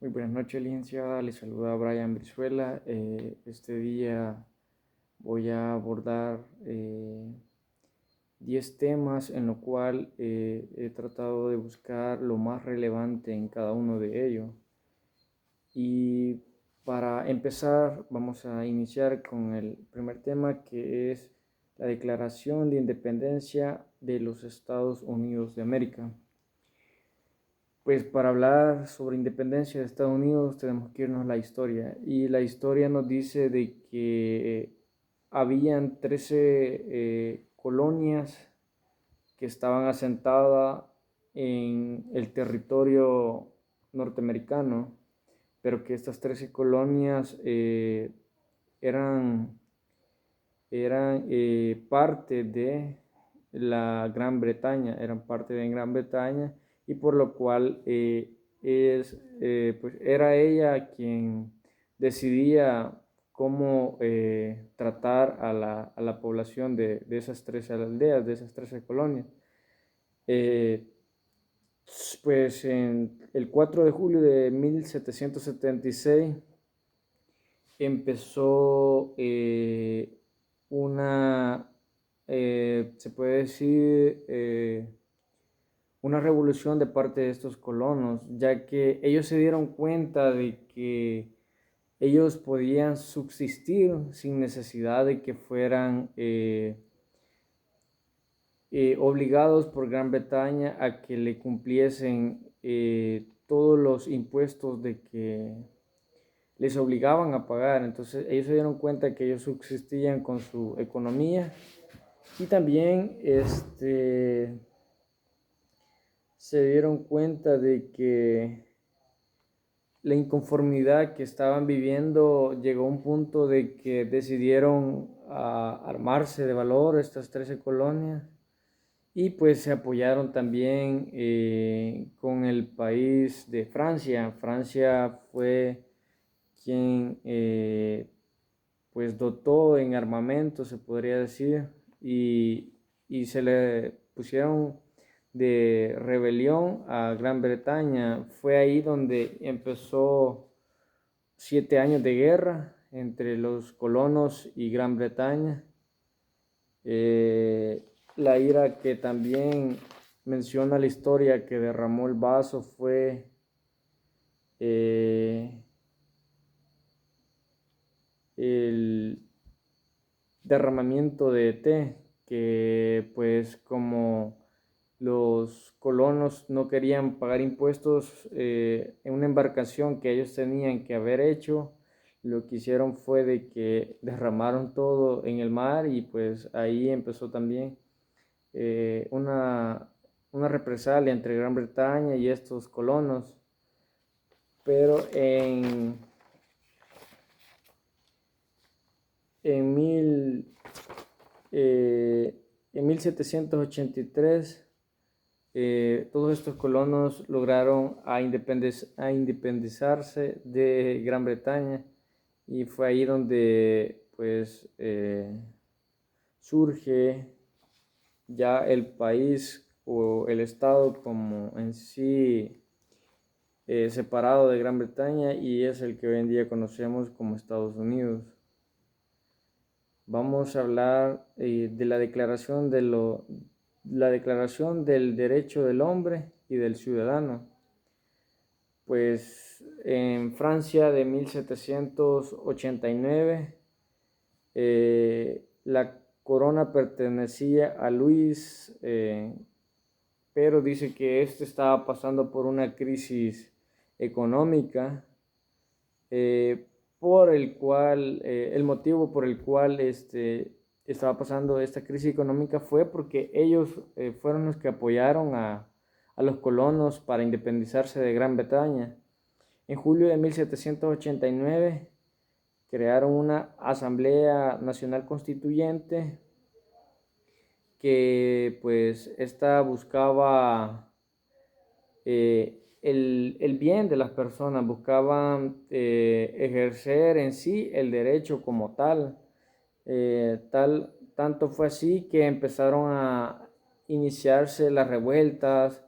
Muy buenas noches, licenciada. Le saluda Brian Brizuela. Este día voy a abordar 10 temas en lo cual he tratado de buscar lo más relevante en cada uno de ellos. Y para empezar, vamos a iniciar con el primer tema, que es la Declaración de Independencia de los Estados Unidos de América. Pues para hablar sobre independencia de Estados Unidos tenemos que irnos a la historia, y la historia nos dice de que habían 13 colonias que estaban asentadas en el territorio norteamericano, pero que estas 13 colonias eran, eran parte de la Gran Bretaña, eran parte de Gran Bretaña, y por lo cual pues era ella quien decidía cómo tratar a la población de esas 13 aldeas, de esas 13 colonias. Eh, pues en el 4 de julio de 1776 empezó una, se puede decir, una revolución de parte de estos colonos, ya que ellos se dieron cuenta de que ellos podían subsistir sin necesidad de que fueran obligados por Gran Bretaña a que le cumpliesen todos los impuestos de que les obligaban a pagar. Entonces ellos se dieron cuenta que ellos subsistían con su economía, y también se dieron cuenta de que la inconformidad que estaban viviendo llegó a un punto de que decidieron armarse de valor estas 13 colonias, y pues se apoyaron también con el país de Francia. Francia fue quien pues dotó en armamento, se podría decir, y se le pusieron de rebelión a Gran Bretaña. Fue ahí donde empezó 7 años de guerra entre los colonos y Gran Bretaña. La ira que también menciona la historia que derramó el vaso fue el derramamiento de té, que pues como los colonos no querían pagar impuestos en una embarcación que ellos tenían que haber hecho, lo que hicieron fue de que derramaron todo en el mar, y pues ahí empezó también una represalia entre Gran Bretaña y estos colonos. Pero en, mil, en 1783 todos estos colonos lograron independizarse de Gran Bretaña, y fue ahí donde pues surge ya el país o el estado como en sí separado de Gran Bretaña, y es el que hoy en día conocemos como Estados Unidos. Vamos a hablar de la Declaración del Derecho del Hombre y del Ciudadano. Pues en Francia de 1789 la corona pertenecía a Luis, pero dice que este estaba pasando por una crisis económica, el motivo por el cual estaba pasando esta crisis económica fue porque ellos fueron los que apoyaron a los colonos para independizarse de Gran Bretaña. En julio de 1789 crearon una Asamblea Nacional Constituyente que pues esta buscaba el bien de las personas, buscaban ejercer en sí el derecho como tal. Tanto fue así que empezaron a iniciarse las revueltas,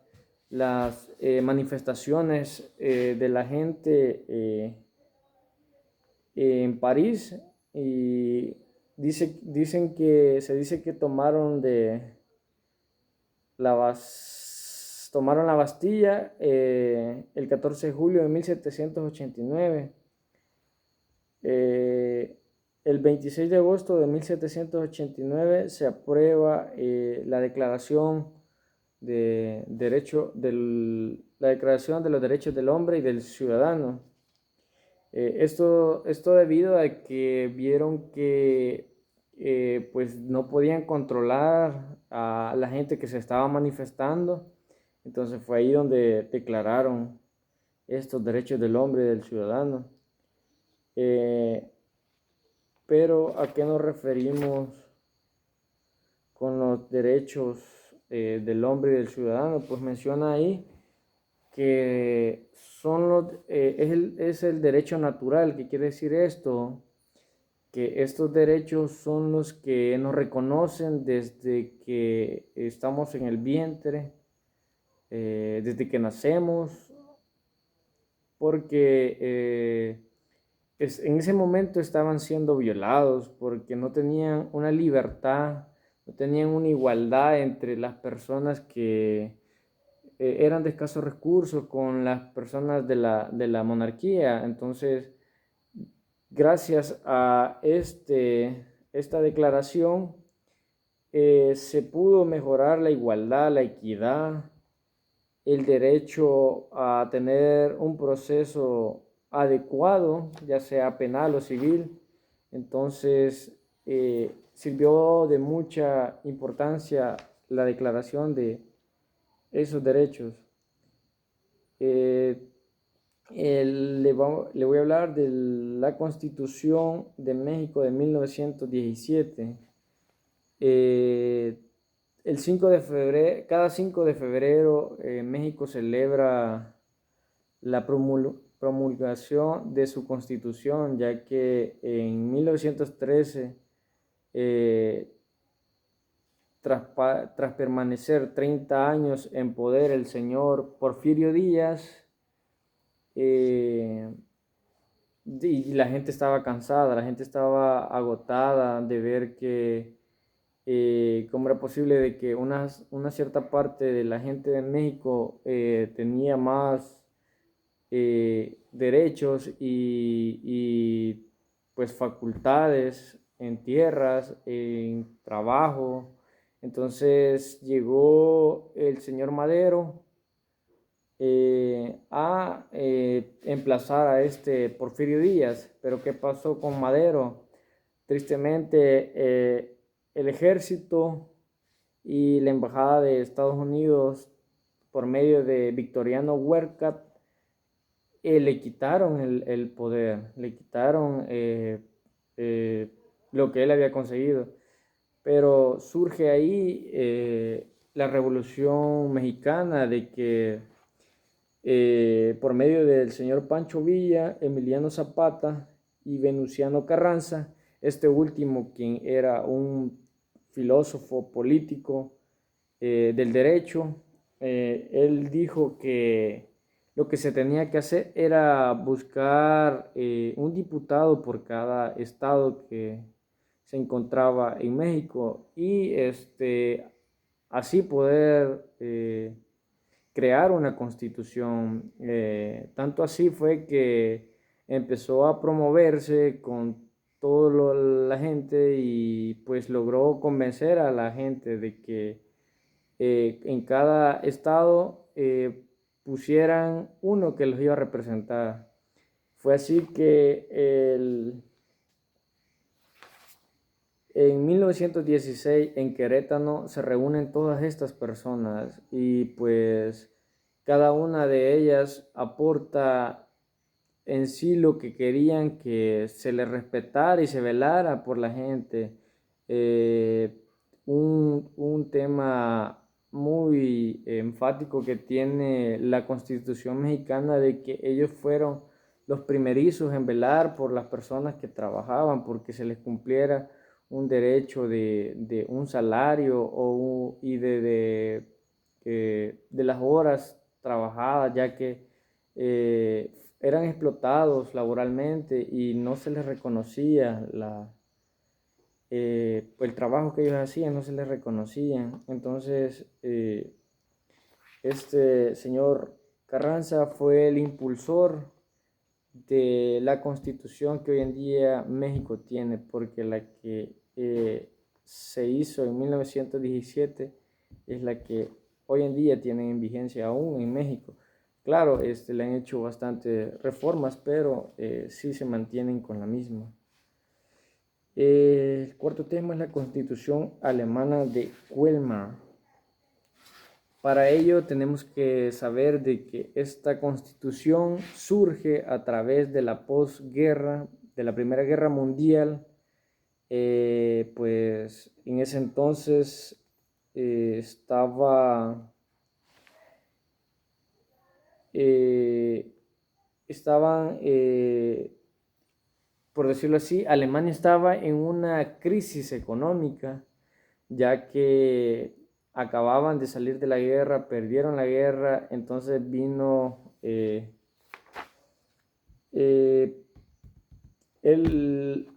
las manifestaciones de la gente en París, y se dice que tomaron la Bastilla el 14 de julio de 1789. El 26 de agosto de 1789 se aprueba la Declaración la Declaración de los Derechos del Hombre y del Ciudadano. Esto debido a que vieron que pues no podían controlar a la gente que se estaba manifestando. Entonces fue ahí donde declararon estos derechos del hombre y del ciudadano. Pero ¿a qué nos referimos con los derechos del hombre y del ciudadano? Pues menciona ahí que es el derecho natural. ¿Qué quiere decir esto? Que estos derechos son los que nos reconocen desde que estamos en el vientre, desde que nacemos, porque en ese momento estaban siendo violados, porque no tenían una libertad, no tenían una igualdad entre las personas que eran de escasos recursos con las personas de la monarquía. Entonces, gracias a esta declaración, se pudo mejorar la igualdad, la equidad, el derecho a tener un proceso adecuado, ya sea penal o civil. Entonces, sirvió de mucha importancia la declaración de esos derechos. Le voy a hablar de la Constitución de México de 1917. El 5 de febrero, cada 5 de febrero, México celebra la promulgación de su Constitución, ya que en 1913, tras permanecer 30 años en poder el señor Porfirio Díaz, y la gente estaba cansada, la gente estaba agotada de ver que cómo era posible de que una cierta parte de la gente de México tenía más derechos pues facultades en tierras, en trabajo. Entonces llegó el señor Madero a emplazar a este Porfirio Díaz. Pero ¿qué pasó con Madero? Tristemente, el ejército y la embajada de Estados Unidos, por medio de Victoriano Huerta, le quitaron el poder, le quitaron lo que él había conseguido. Pero surge ahí la Revolución Mexicana, de que por medio del señor Pancho Villa, Emiliano Zapata y Venustiano Carranza, este último quien era un filósofo político del derecho, él dijo que lo que se tenía que hacer era buscar un diputado por cada estado que se encontraba en México, y así poder crear una constitución. Tanto así fue que empezó a promoverse con toda la gente, y pues logró convencer a la gente de que en cada estado pusieran uno que los iba a representar. Fue así que en 1916 en Querétaro se reúnen todas estas personas, y pues cada una de ellas aporta en sí lo que querían que se les respetara y se velara por la gente. Un tema muy enfático que tiene la Constitución mexicana, de que ellos fueron los primerizos en velar por las personas que trabajaban, porque se les cumpliera un derecho de un salario, y de de las horas trabajadas, ya que eran explotados laboralmente y no se les reconocía el trabajo que ellos hacían, no se les reconocía. Entonces, este señor Carranza fue el impulsor de la constitución que hoy en día México tiene, porque la que se hizo en 1917 es la que hoy en día tienen en vigencia aún en México. Claro, le han hecho bastantes reformas, pero sí se mantienen con la misma. El cuarto tema es la Constitución alemana de Weimar. Para ello tenemos que saber de que esta constitución surge a través de la posguerra, de la Primera Guerra Mundial. Pues en ese entonces estaban, por decirlo así, Alemania estaba en una crisis económica, ya que acababan de salir de la guerra, perdieron la guerra, entonces vino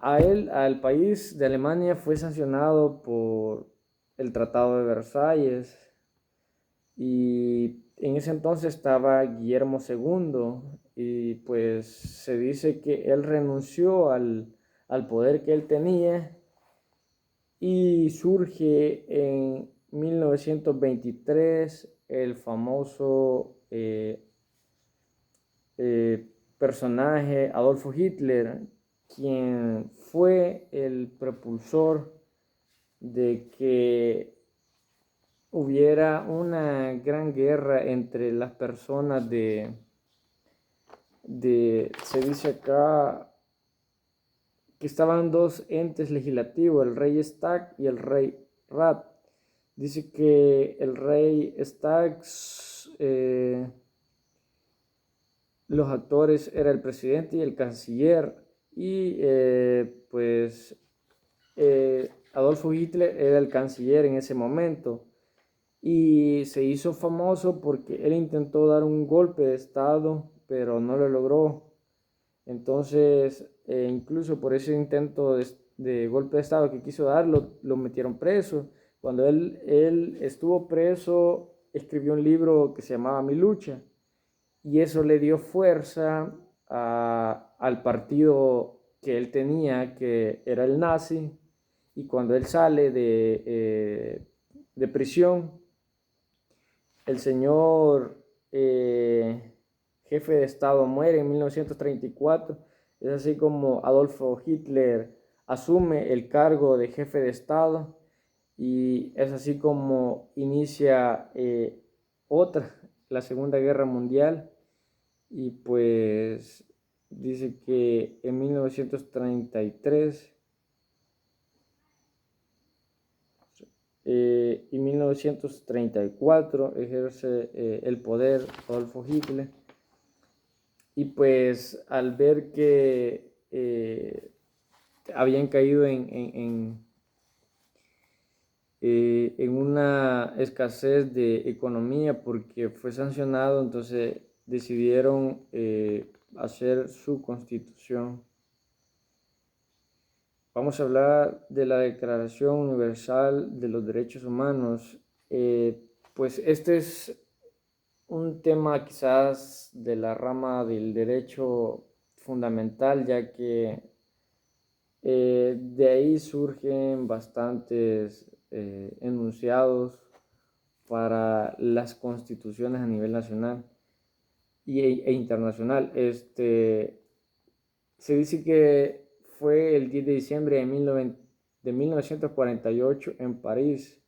al país de Alemania fue sancionado por el Tratado de Versalles, y en ese entonces estaba Guillermo II, y pues se dice que él renunció al poder que él tenía, y surge en 1923 el famoso personaje Adolfo Hitler, quien fue el propulsor de que hubiera una gran guerra entre las personas se dice acá que estaban dos entes legislativos, el rey Stag y el rey Rat. Dice que el rey Stag, los actores era el presidente y el canciller, y pues Adolfo Hitler era el canciller en ese momento, y se hizo famoso porque él intentó dar un golpe de estado, pero no lo logró. Entonces, incluso por ese intento de golpe de estado que quiso dar, lo metieron preso. Cuando él estuvo preso, escribió un libro que se llamaba Mi Lucha, y eso le dio fuerza al partido que él tenía, que era el nazi. Y cuando él sale de prisión, el señor jefe de Estado muere en 1934. Es así como Adolfo Hitler asume el cargo de jefe de Estado, y es así como inicia la Segunda Guerra Mundial. Y pues dice que en 1933 y 1934 ejerce el poder Adolfo Hitler, y pues al ver que habían caído en una escasez de economía porque fue sancionado, entonces decidieron hacer su constitución. Vamos a hablar de la Declaración Universal de los Derechos Humanos. Pues este es un tema quizás de la rama del derecho fundamental, ya que de ahí surgen bastantes enunciados para las constituciones a nivel nacional e internacional. Se dice que fue el 10 de diciembre de 1948 en París,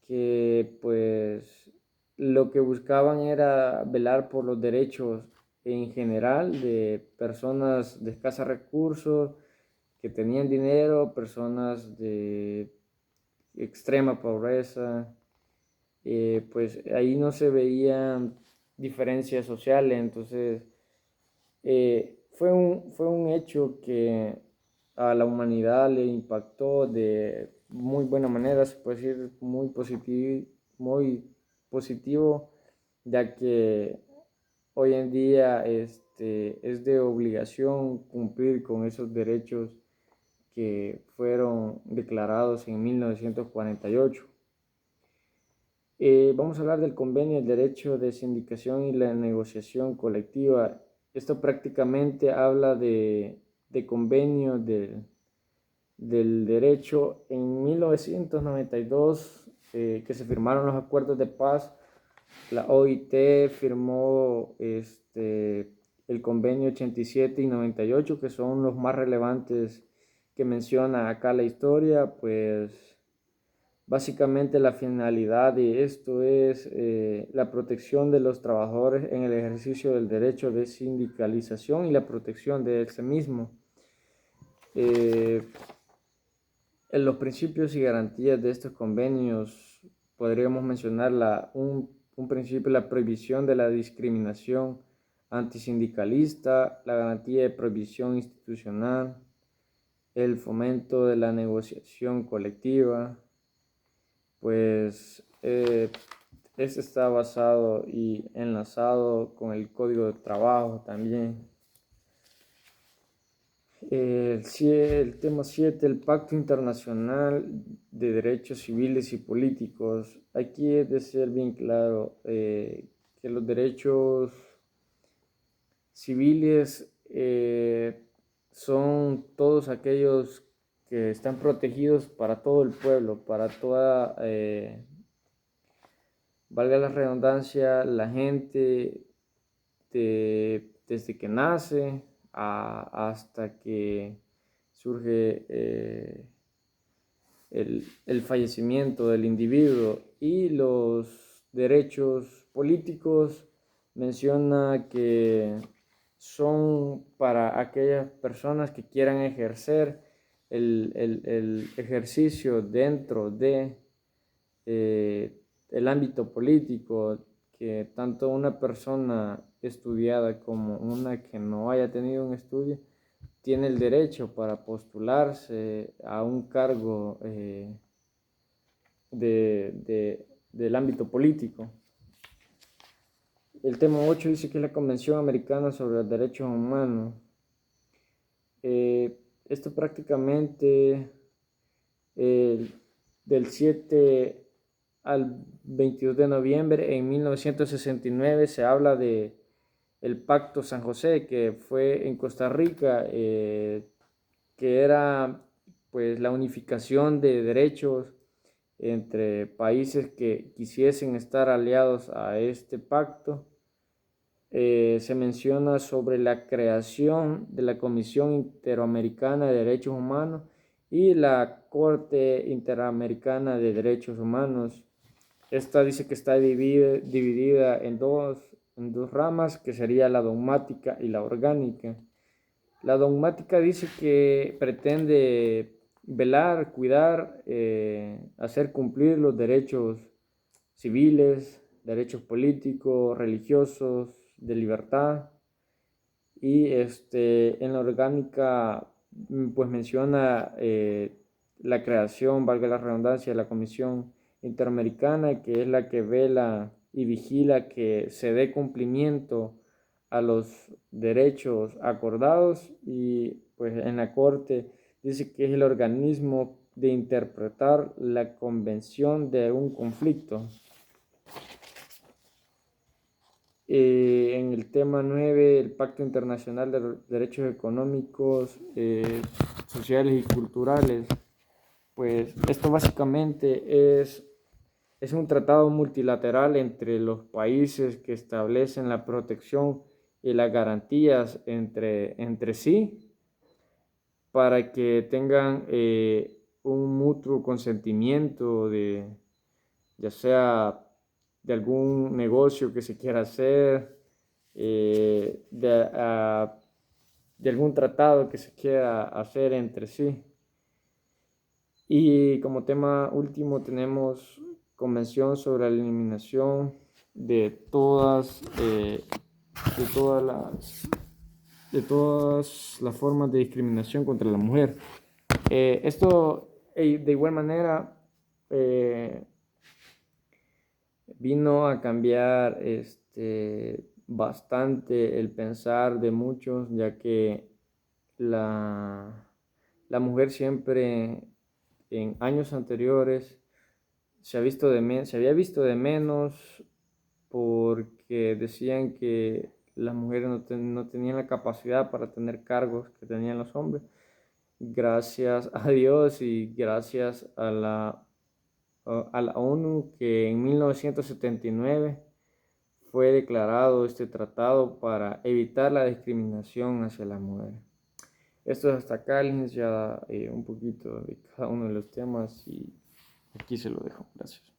que pues lo que buscaban era velar por los derechos en general de personas de escasos recursos, que tenían dinero, personas de extrema pobreza. Pues ahí no se veían diferencias sociales. Entonces fue un hecho que a la humanidad le impactó de muy buena manera, se puede decir muy positivo, ya que hoy en día es de obligación cumplir con esos derechos que fueron declarados en 1948. Vamos a hablar del convenio, el derecho de sindicación y la negociación colectiva. Esto prácticamente habla de convenio del derecho. En 1992, que se firmaron los acuerdos de paz, la OIT firmó el convenio 87 y 98, que son los más relevantes que menciona acá la historia. Pues básicamente la finalidad de esto es la protección de los trabajadores en el ejercicio del derecho de sindicalización y la protección de este mismo. En los principios y garantías de estos convenios podríamos mencionar un principio, la prohibición de la discriminación antisindicalista, la garantía de prohibición institucional, el fomento de la negociación colectiva. Pues este está basado y enlazado con el Código de Trabajo también. El tema 7, el Pacto Internacional de Derechos Civiles y Políticos. Aquí es de ser bien claro que los derechos civiles son todos aquellos que están protegidos para todo el pueblo, para toda, valga la redundancia, la gente desde que nace hasta que surge el fallecimiento del individuo. Y los derechos políticos menciona que son para aquellas personas que quieran ejercer el ejercicio dentro de el ámbito político, que tanto una persona estudiada como una que no haya tenido un estudio tiene el derecho para postularse a un cargo del ámbito político. El tema 8 dice que es la Convención Americana sobre los Derechos Humanos. Esto prácticamente del 7 al 22 de noviembre en 1969 se habla de el Pacto San José, que fue en Costa Rica, que era pues la unificación de derechos entre países que quisiesen estar aliados a este pacto. Se menciona sobre la creación de la Comisión Interamericana de Derechos Humanos y la Corte Interamericana de Derechos Humanos. Esta dice que está dividida en dos ramas, que sería la dogmática y la orgánica. La dogmática dice que pretende velar, cuidar, hacer cumplir los derechos civiles, derechos políticos, religiosos, de libertad. Y en la orgánica pues menciona la creación, valga la redundancia, de la Comisión Interamericana, que es la que vela y vigila que se dé cumplimiento a los derechos acordados. Y pues en la Corte dice que es el organismo de interpretar la convención de un conflicto. En el tema 9, el Pacto Internacional de Derechos Económicos, Sociales y Culturales. Pues esto básicamente es un tratado multilateral entre los países que establecen la protección y las garantías entre sí, para que tengan un mutuo consentimiento ya sea de algún negocio que se quiera hacer, de algún tratado que se quiera hacer entre sí. Y como tema último tenemos Convención sobre la eliminación de todas las formas de discriminación contra la mujer. Esto de igual manera vino a cambiar bastante el pensar de muchos, ya que la, la mujer siempre en años anteriores se había visto de menos porque decían que las mujeres no tenían la capacidad para tener cargos que tenían los hombres. Gracias a Dios y gracias a la ONU, que en 1979 fue declarado este tratado para evitar la discriminación hacia las mujeres. Esto es hasta acá, licenciada, un poquito de cada uno de los temas y aquí se lo dejo. Gracias.